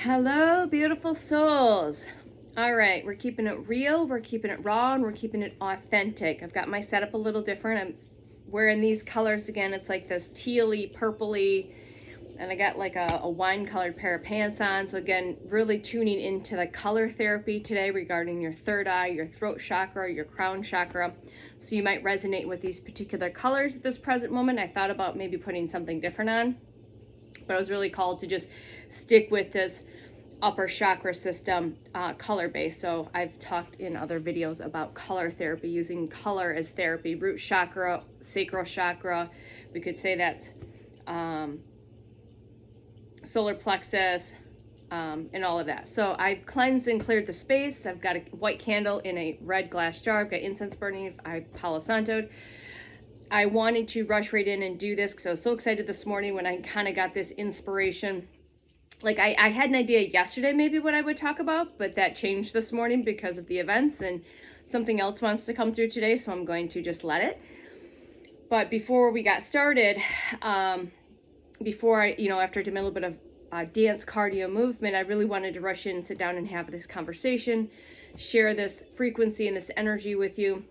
Hello, beautiful souls. All right, we're keeping it real, we're keeping it raw, and we're keeping it authentic. I've got my setup a little different. I'm wearing these colors again. It's like this tealy, purpley, and I got like a wine-colored pair of pants on. So again, really tuning into the color therapy today regarding your third eye, your throat chakra, your crown chakra. So you might resonate with these particular colors at this present moment. I thought about maybe putting something different on, but I was really called to just stick with this upper chakra system color base. So I've talked in other videos about color therapy, using color as therapy, root chakra, sacral chakra. We could say that's solar plexus, and all of that. So I've cleansed and cleared the space. I've got a white candle in a red glass jar. I've got incense burning. I Palo Santo'd. I wanted to rush right in and do this because I was so excited this morning when I kind of got this inspiration. Like I had an idea yesterday maybe what I would talk about, but that changed this morning because of the events, and something else wants to come through today, so I'm going to just let it. But before we got started, before I, after I did a little bit of dance cardio movement, I really wanted to rush in and sit down and have this conversation, share this frequency and this energy with you,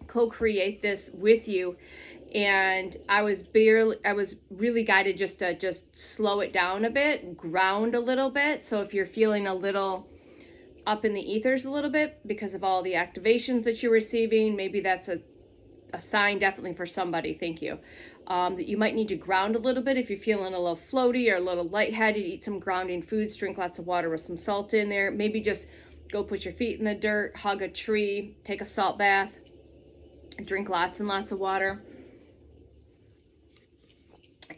co-create this with you. And I was really guided just to slow it down a bit, ground a little bit. So if you're feeling a little up in the ethers a little bit because of all the activations that you're receiving, maybe that's a sign definitely for somebody, thank you, that you might need to ground a little bit. If you're feeling a little floaty or a little lightheaded, eat some grounding foods, drink lots of water with some salt in there. Maybe just go put your feet in the dirt, hug a tree, take a salt bath, drink lots and lots of water.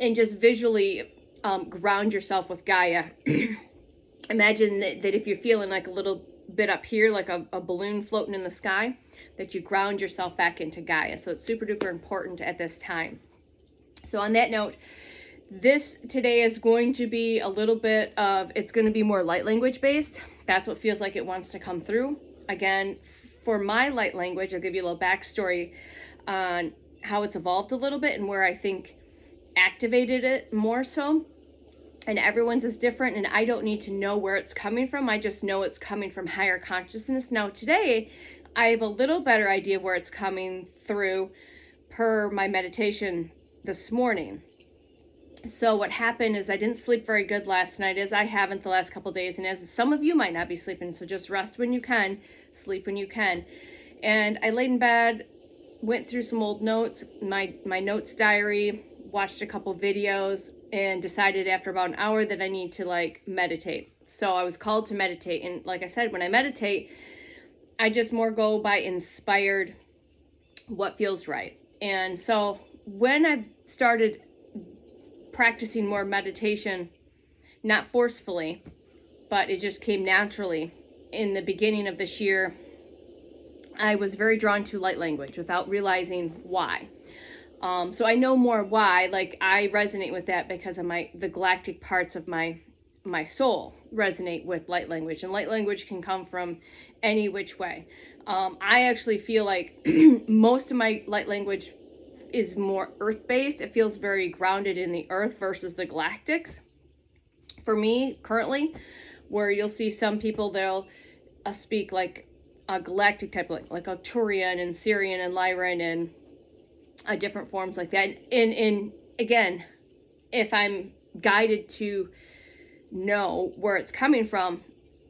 And just visually ground yourself with Gaia. Imagine that if you're feeling like a little bit up here, like a balloon floating in the sky, that you ground yourself back into Gaia. So it's super duper important at this time. So on that note, this today is going to be a little bit of, it's going to be more light language based. That's what feels like it wants to come through. Again, for my light language, I'll give you a little backstory on how it's evolved a little bit and where I think activated it more so. And everyone's is different, and I don't need to know where it's coming from. I just know it's coming from higher consciousness. Now today, I have a little better idea of where it's coming through per my meditation this morning. So what happened is I didn't sleep very good last night, as I haven't the last couple days, and as some of you might not be sleeping, so just rest when you can, sleep when you can. And I laid in bed, went through some old notes, my notes diary, watched a couple videos, and decided after about an hour that I need to meditate. So I was called to meditate. And like I said, when I meditate, I just more go by inspired, what feels right. And so when I started practicing more meditation, not forcefully, but it just came naturally in the beginning of this year, I was very drawn to light language without realizing why. So I know more why, I resonate with that because of the galactic parts of my soul resonate with light language, and light language can come from any which way. I actually feel like most of my light language is more earth-based. It feels very grounded in the earth versus the galactics. For me, currently, where you'll see some people, they'll speak like a galactic type, like Arcturian and Syrian and Lyran and different forms like that. And again, if I'm guided to know where it's coming from,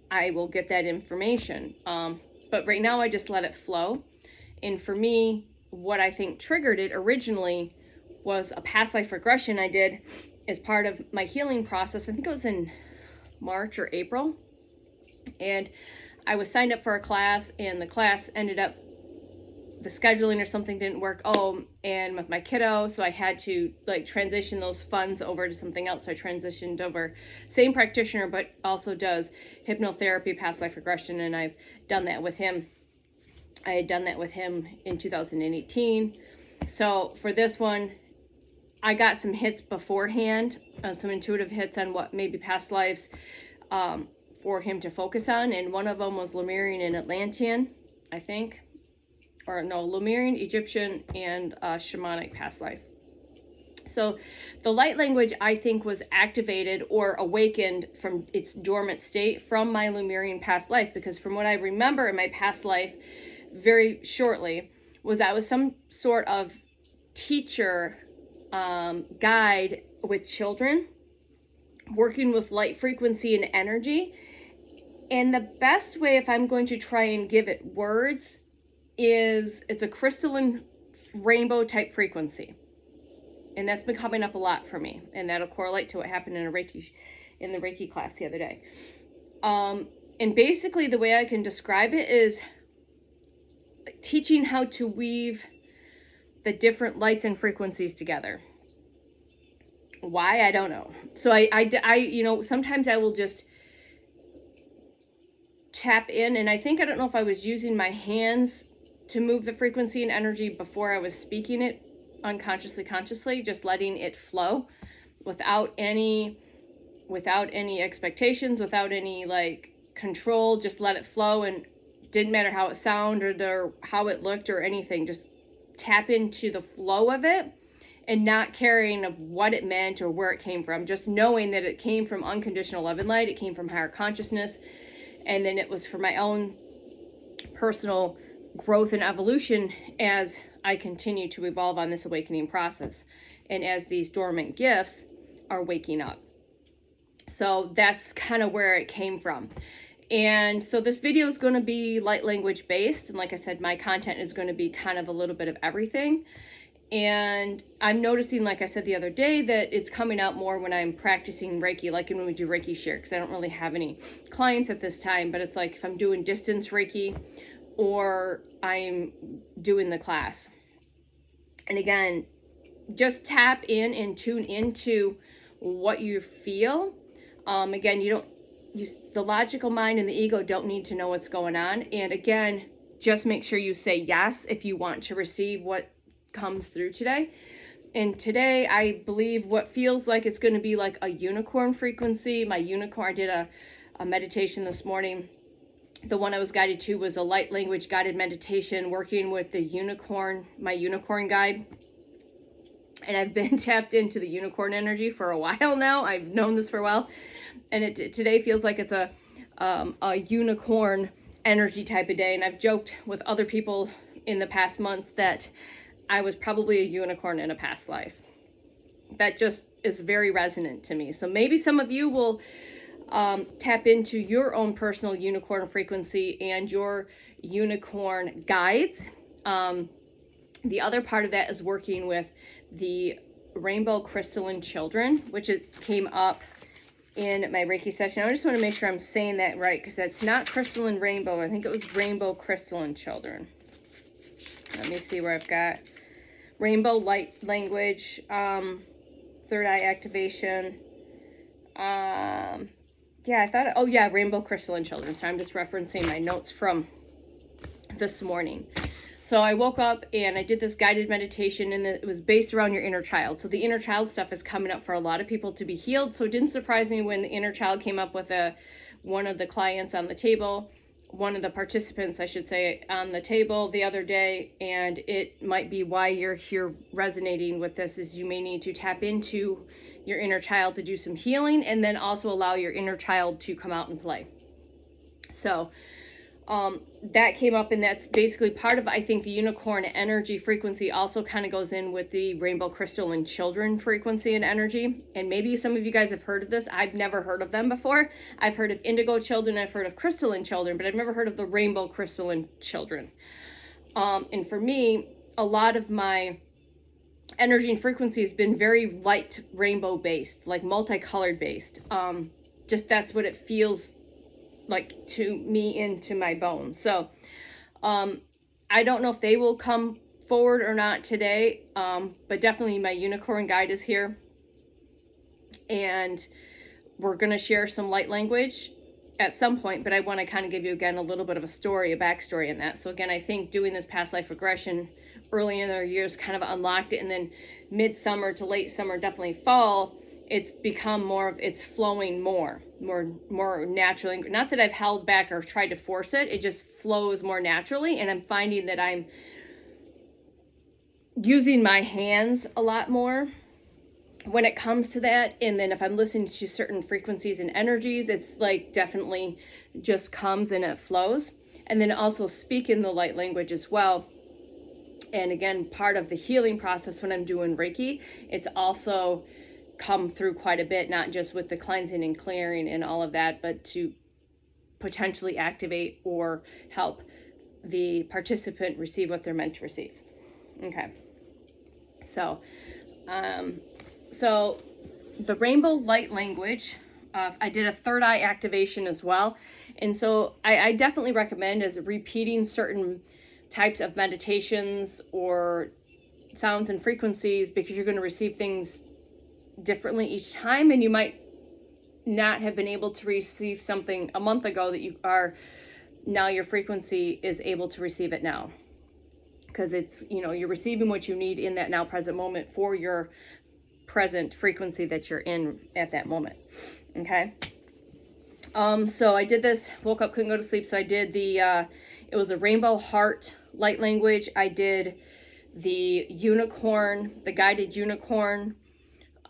I will get that information. But right now I just let it flow. And for me, what I think triggered it originally was a past life regression I did as part of my healing process. I think it was in March or April. And I was signed up for a class, and the class ended up, the scheduling or something didn't work. And with my kiddo, so I had to transition those funds over to something else. So I transitioned over, same practitioner, but also does hypnotherapy, past life regression. And I've done that with him. I had done that with him in 2018. So for this one, I got some hits beforehand, some intuitive hits on what maybe past lives for him to focus on. And one of them was Lemurian and Atlantean, I think. Or no, Lemurian, Egyptian, and shamanic past life. So the light language, I think, was activated or awakened from its dormant state from my Lemurian past life, because from what I remember in my past life, very shortly, was I was some sort of teacher, guide with children, working with light frequency and energy. And the best way, if I'm going to try and give it words, is it's a crystalline rainbow type frequency. And that's been coming up a lot for me. And that'll correlate to what happened in the Reiki class the other day. And basically the way I can describe it is teaching how to weave the different lights and frequencies together. Why? I don't know. So I sometimes I will just tap in, and I don't know if I was using my hands to move the frequency and energy before I was speaking it unconsciously, consciously, just letting it flow without any expectations, without any like control, just let it flow, and didn't matter how it sounded or how it looked or anything, just tap into the flow of it and not caring of what it meant or where it came from, just knowing that it came from unconditional love and light, it came from higher consciousness, and then it was for my own personal growth and evolution as I continue to evolve on this awakening process and as these dormant gifts are waking up. So that's kind of where it came from. And so this video is going to be light language based. And like I said, my content is going to be kind of a little bit of everything. And I'm noticing, like I said the other day, that it's coming out more when I'm practicing Reiki, like when we do Reiki share, because I don't really have any clients at this time, but it's like if I'm doing distance Reiki or I'm doing the class. And again, just tap in and tune into what you feel. Again, the logical mind and the ego don't need to know what's going on. And again, just make sure you say yes if you want to receive what comes through today. And today, I believe what feels like it's going to be like a unicorn frequency. My unicorn, I did a meditation this morning. The one I was guided to was a light language guided meditation working with the unicorn, my unicorn guide. And I've been tapped into the unicorn energy for a while now. I've known this for a while. And today feels like it's a unicorn energy type of day. And I've joked with other people in the past months that I was probably a unicorn in a past life. That just is very resonant to me. So maybe some of you will tap into your own personal unicorn frequency and your unicorn guides. The other part of that is working with the rainbow crystalline children, which came up in my Reiki session. I just want to make sure I'm saying that right, because that's not crystalline rainbow. I think it was rainbow crystalline children. Let me see where I've got rainbow light language, third eye activation. Yeah, I thought, oh yeah, rainbow crystalline children. So I'm just referencing my notes from this morning. So I woke up and I did this guided meditation, and it was based around your inner child. So the inner child stuff is coming up for a lot of people to be healed. So it didn't surprise me when the inner child came up with one of the clients on the table, one of the participants, I should say, on the table the other day. And it might be why you're here resonating with this, is you may need to tap into your inner child to do some healing, and then also allow your inner child to come out and play. So that came up, and that's basically part of, I think, the unicorn energy frequency also kind of goes in with the rainbow crystalline children frequency and energy. And maybe some of you guys have heard of this. I've never heard of them before. I've heard of indigo children, I've heard of crystalline children, but I've never heard of the rainbow crystalline children. And for me, a lot of my energy and frequency has been very light rainbow based, like multicolored based. Just that's what it feels like to me, into my bones. So I don't know if they will come forward or not today, but definitely my unicorn guide is here, and we're going to share some light language at some point, but I want to kind of give you again a little bit of a story, a backstory in that. So again, I think doing this past life regression early in their years kind of unlocked it, and then midsummer to late summer, definitely fall, it's become more of, it's flowing more naturally. Not that I've held back or tried to force it, it just flows more naturally. And I'm finding that I'm using my hands a lot more when it comes to that. And then if I'm listening to certain frequencies and energies, it's like definitely just comes and it flows. And then also speak in the light language as well. And again, part of the healing process when I'm doing Reiki, it's also come through quite a bit, not just with the cleansing and clearing and all of that, but to potentially activate or help the participant receive what they're meant to receive. Okay. So the rainbow light language, I did a third eye activation as well. And so I definitely recommend as repeating certain types of meditations or sounds and frequencies, because you're going to receive things differently each time, and you might not have been able to receive something a month ago that you are now, your frequency is able to receive it now, because it's, you know, you're receiving what you need in that now present moment for your present frequency that you're in at that moment. Okay. So I did this, woke up, couldn't go to sleep. So I did the, it was a rainbow heart light language. I did the unicorn, the guided unicorn,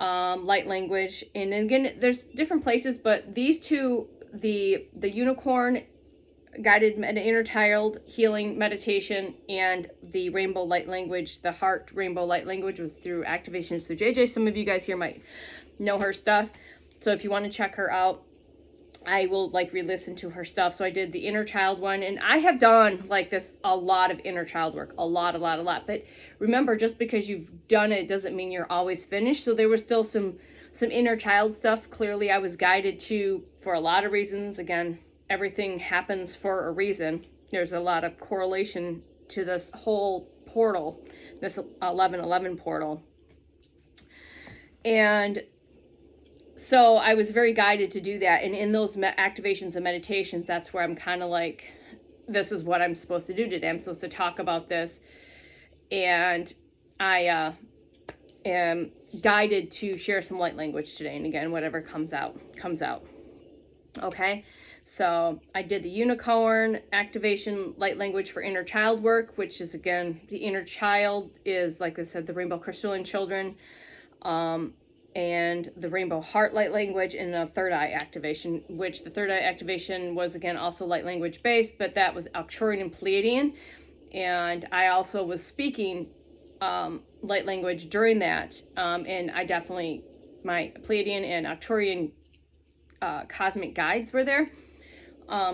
light language. And again, there's different places, but these two, the unicorn guided inner child healing meditation and the rainbow light language, the heart rainbow light language, was through Activation So JJ. Some of you guys here might know her stuff. So if you want to check her out, I will like re-listen to her stuff. So I did the inner child one, and I have done like this, a lot of inner child work, a lot. But remember, just because you've done it doesn't mean you're always finished. So there was still some inner child stuff. Clearly I was guided to, for a lot of reasons. Again, everything happens for a reason. There's a lot of correlation to this whole portal, this 1111 portal. And so I was very guided to do that. And in those activations and meditations, that's where I'm kind of like, this is what I'm supposed to do today. I'm supposed to talk about this. And I am guided to share some light language today. And again, whatever comes out, comes out. Okay. So I did the unicorn activation light language for inner child work, which is, again, the inner child is, like I said, the rainbow crystalline children, and the rainbow heart light language, and a third eye activation, which the third eye activation was, again, also light language based, but that was Arcturian and Pleiadian. And I also was speaking light language during that. And I definitely, my Pleiadian and Arcturian cosmic guides were there.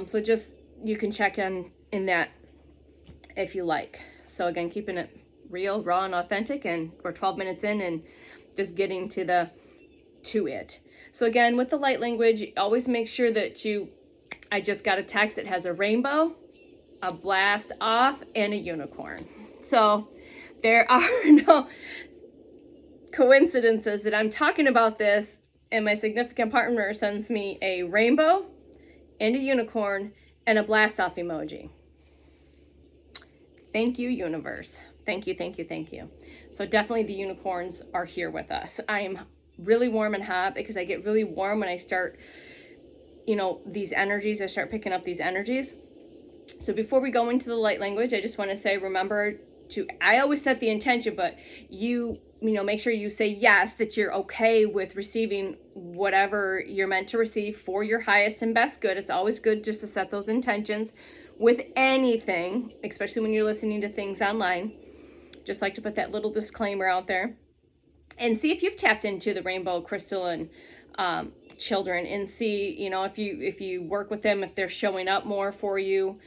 So just, you can check in that if you like. So again, keeping it real, raw, and authentic, and we're 12 minutes in and just getting to it. So again, with the light language, always make sure that I just got a text that has a rainbow, a blast off, and a unicorn. So there are no coincidences that I'm talking about this and my significant partner sends me a rainbow and a unicorn and a blast off emoji. Thank you, universe. Thank you, thank you, thank you. So definitely the unicorns are here with us. I'm really warm and hot because I get really warm when I start, these energies, I start picking up these energies. So before we go into the light language, I just want to say, remember I always set the intention, but make sure you say yes, that you're okay with receiving whatever you're meant to receive for your highest and best good. It's always good just to set those intentions with anything, especially when you're listening to things online. Just like to put that little disclaimer out there. And see if you've tapped into the rainbow crystalline children, and see, if you work with them, if they're showing up more for you.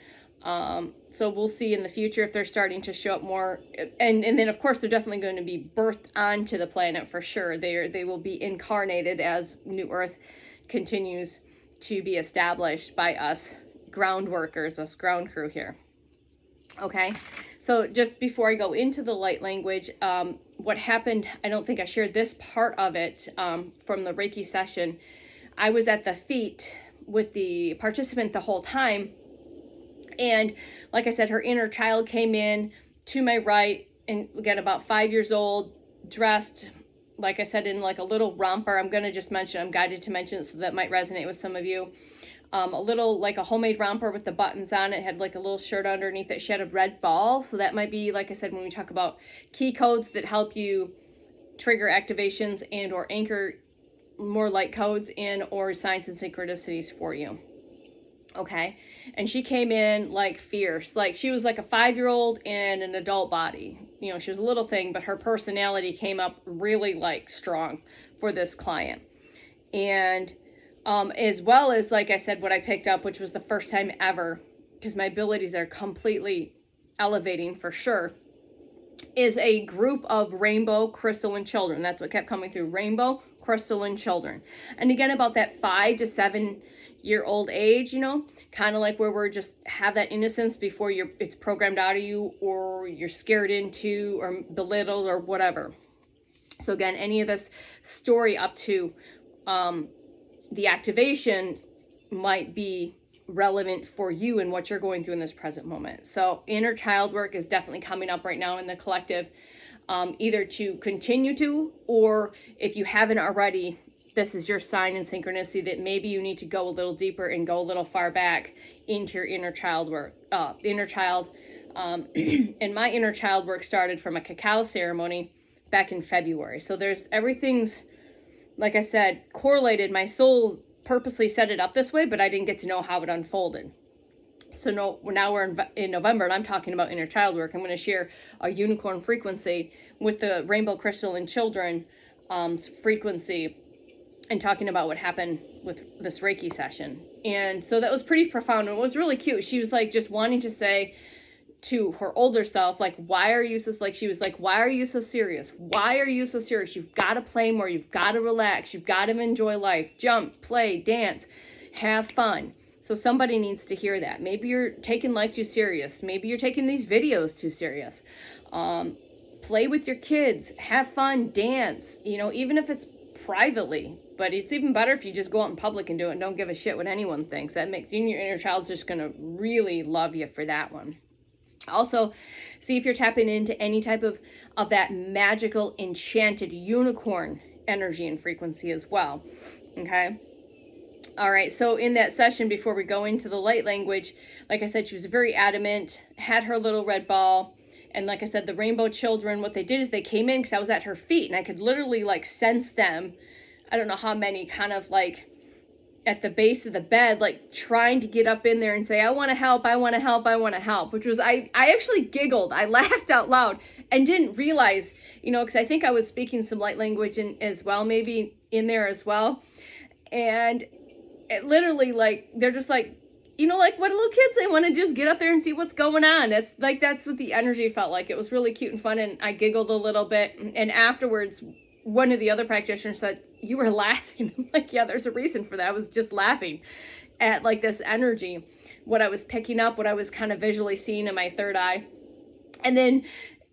So we'll see in the future if they're starting to show up more. And then, of course, they're definitely going to be birthed onto the planet for sure. They will be incarnated as New Earth continues to be established by us ground workers, us ground crew here. Okay, so just before I go into the light language, what happened, I don't think I shared this part of it from the Reiki session. I was at the feet with the participant the whole time. And like I said, her inner child came in to my right, and again, about 5 years old, dressed, like I said, in like a little romper. I'm going to just mention, I'm guided to mention it, so that might resonate with some of you. A little, like a homemade romper with the buttons on it, had like a little shirt underneath it. She had a red ball. So that might be, like I said, when we talk about key codes that help you trigger activations and or anchor more light codes and or signs and synchronicities for you. Okay. And she came in like fierce, like she was like a 5-year-old in an adult body. You know, she was a little thing, but her personality came up really like strong for this client. And as well as, like I said, what I picked up, which was the first time ever, because my abilities are completely elevating for sure, is a group of rainbow crystalline children. That's what kept coming through, rainbow crystalline children. And again, about that 5 to 7-year-old age, you know, kind of like where we're just have that innocence before it's programmed out of you, or you're scared into or belittled or whatever. So again, any of this story up to the activation might be relevant for you and what you're going through in this present moment. So inner child work is definitely coming up right now in the collective, either to continue to, or if you haven't already, this is your sign and synchronicity that maybe you need to go a little deeper and go a little far back into your inner child work, and my inner child work started from a cacao ceremony back in February. So everything's, like I said, correlated. My soul purposely set it up this way, but I didn't get to know how it unfolded. So now we're in November, and I'm talking about inner child work. I'm going to share a unicorn frequency with the rainbow crystalline children frequency, and talking about what happened with this Reiki session. And so that was pretty profound. And it was really cute. She was like just wanting to say to her older self, like, why are you so, like, she was like, why are you so serious? Why are you so serious? You've got to play more. You've got to relax. You've got to enjoy life. Jump, play, dance, have fun. So somebody needs to hear that. Maybe you're taking life too serious. Maybe you're taking these videos too serious. Play with your kids, have fun, dance, you know, even if it's privately. But it's even better if you just go out in public and do it and don't give a shit what anyone thinks. That makes you and your inner child's just going to really love you for that one. Also, see if you're tapping into any type of that magical, enchanted unicorn energy and frequency as well. Okay. All right. So in that session, before we go into the light language, like I said, she was very adamant, had her little red ball. And like I said, the rainbow children, what they did is they came in because I was at her feet and I could literally like sense them. I don't know how many, kind of like at the base of the bed, like trying to get up in there and say, I want to help, I want to help, I want to help, which was, I actually giggled. I laughed out loud and didn't realize, you know, because I think I was speaking some light language as well, maybe in there as well. And it literally, like, they're just like, you know, like what little kids, they want to just get up there and see what's going on. That's what the energy felt like. It was really cute and fun. And I giggled a little bit. And afterwards, one of the other practitioners said, you were laughing. I'm like, yeah, there's a reason for that. I was just laughing at like this energy, what I was picking up, what I was kind of visually seeing in my third eye. And then,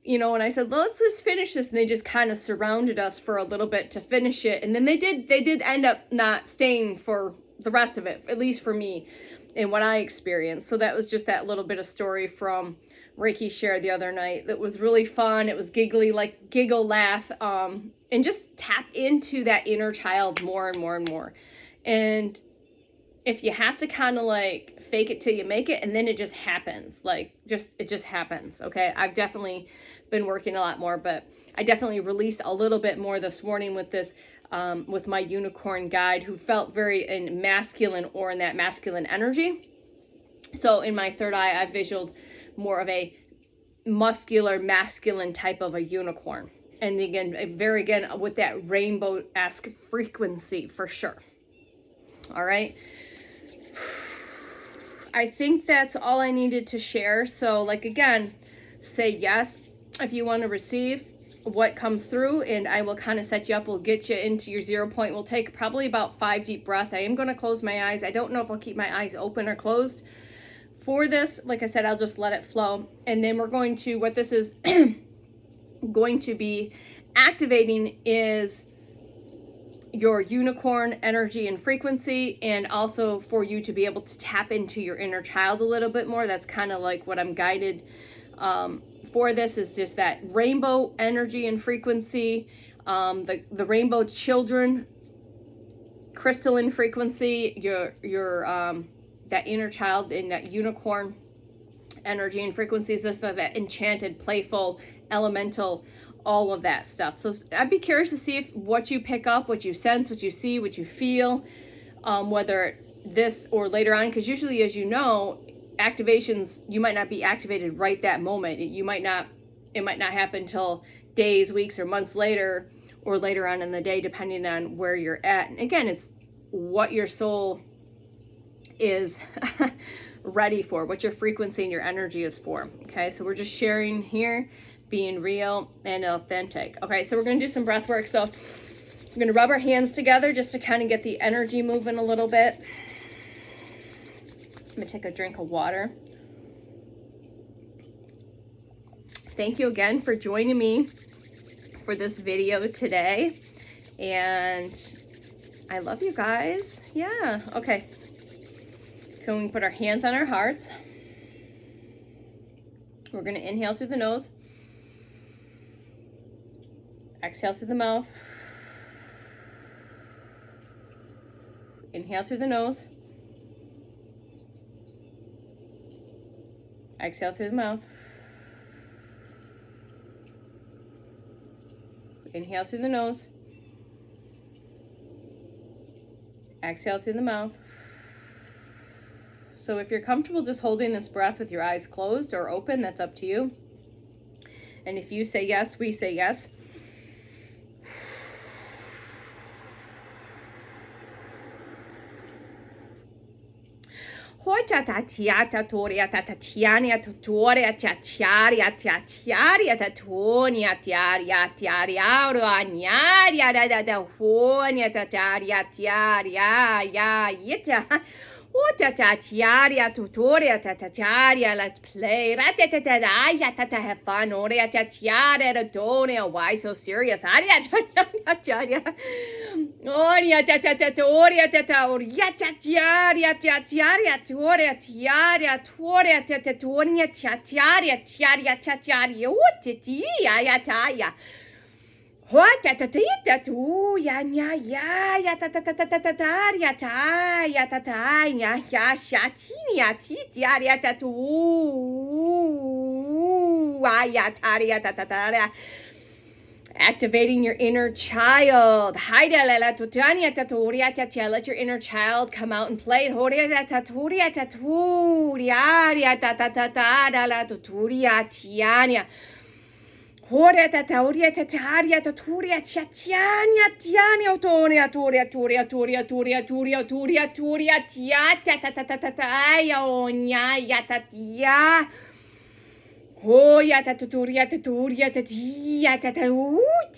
you know, when I said, let's just finish this, and they just kind of surrounded us for a little bit to finish it. And then they did end up not staying for the rest of it, at least for me and what I experienced. So that was just that little bit of story from Reiki share the other night. That was really fun. It was giggly, like giggle, laugh, and just tap into that inner child more and more and more. And if you have to kind of like fake it till you make it, and then it just happens, like it just happens. Okay. I've definitely been working a lot more, but I definitely released a little bit more this morning with this, with my unicorn guide, who felt very masculine or in that masculine energy. So in my third eye, I visualized more of a muscular, masculine type of a unicorn. And again, with that rainbow-esque frequency for sure. All right. I think that's all I needed to share. So like, again, say yes if you want to receive what comes through, and I will kind of set you up. We'll get you into your 0 point. We'll take probably about 5 deep breaths. I am going to close my eyes. I don't know if I'll keep my eyes open or closed for this. Like I said, I'll just let it flow. And then we're going to, what this is going to be activating is your unicorn energy and frequency, and also for you to be able to tap into your inner child a little bit more. That's kind of like what I'm guided for. This is just that rainbow energy and frequency, the rainbow children crystalline frequency, your that inner child in that unicorn energy and frequencies. This that enchanted, playful, elemental, all of that stuff. So I'd be curious to see what you pick up, what you sense, what you see, what you feel, whether this or later on, because usually, as you know, activations, you might not be activated right that moment. It might not happen until days, weeks, or months later, or later on in the day, depending on where you're at. And again, it's what your soul is ready for, what your frequency and your energy is for. Okay, so we're just sharing here, being real and authentic. Okay, so we're going to do some breath work. So we're going to rub our hands together just to kind of get the energy moving a little bit. I'm going to take a drink of water. Thank you again for joining me for this video today. And I love you guys. Yeah, okay. Can we put our hands on our hearts? We're going to inhale through the nose. Exhale through the mouth. Inhale through the nose. Exhale through the mouth. Inhale through the nose. Exhale through the mouth. So if you're comfortable just holding this breath with your eyes closed or open, that's up to you. And if you say yes, we say yes. Let's play. Have fun. Why so serious? What ta ta ta tu ya nya ya ta ta ta ta ta ta ta ya ta ya sha chi ya chi ya ta tu ya ta ta. Activating your inner child. Let your inner child come out and play. Oh ya ta tuturia tuturia tatia tata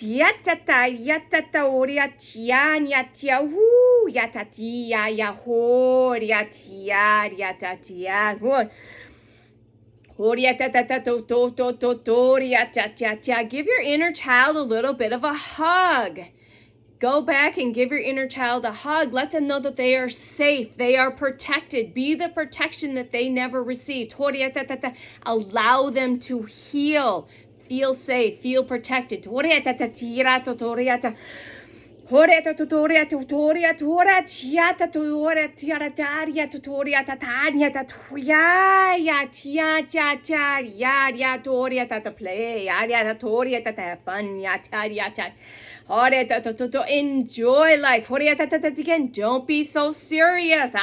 ya tata ya tata oria tiania tia ya tatia ya horia tia ya tatia horia tata totoria tatia. Give your inner child a little bit of a hug. Go back and give your inner child a hug. Let them know that they are safe. They are protected. Be the protection that they never received. Allow them to heal. Feel safe. Feel protected. Enjoy life. Again, don't be so serious.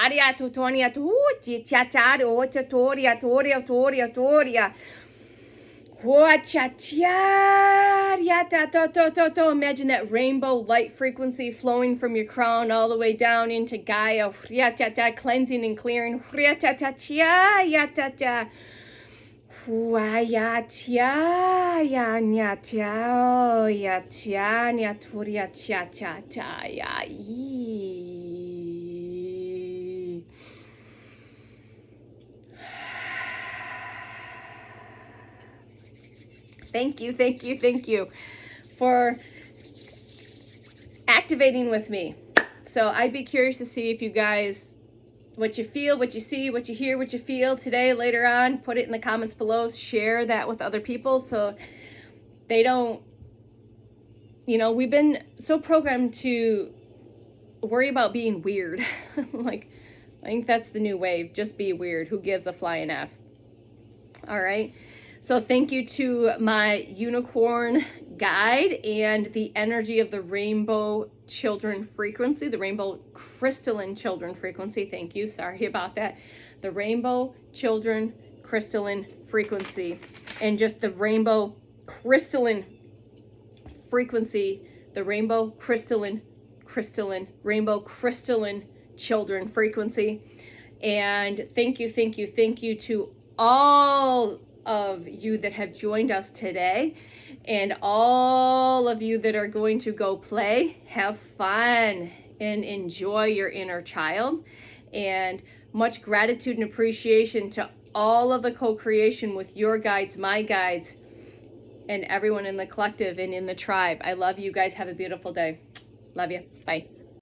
Imagine that rainbow light frequency flowing from your crown all the way down into Gaia. Cleansing and clearing. Thank you for activating with me. So I'd be curious to see if you guys, what you feel, what you see, what you hear, what you feel today, later on. Put it in the comments below. Share that with other people so they don't, we've been so programmed to worry about being weird. Like, I think that's the new wave. Just be weird. Who gives a flying F? All right. So thank you to my unicorn guide and the energy of the rainbow children frequency, the rainbow crystalline children frequency. Thank you. Sorry about that. The rainbow children crystalline frequency, and just the rainbow crystalline frequency, the rainbow crystalline rainbow crystalline children frequency. And thank you to all of you that have joined us today, and all of you that are going to go play. Have fun and enjoy your inner child. And much gratitude and appreciation to all of the co-creation with your guides, my guides, and everyone in the collective and in the tribe. I love you guys. Have a beautiful day. Love you. Bye.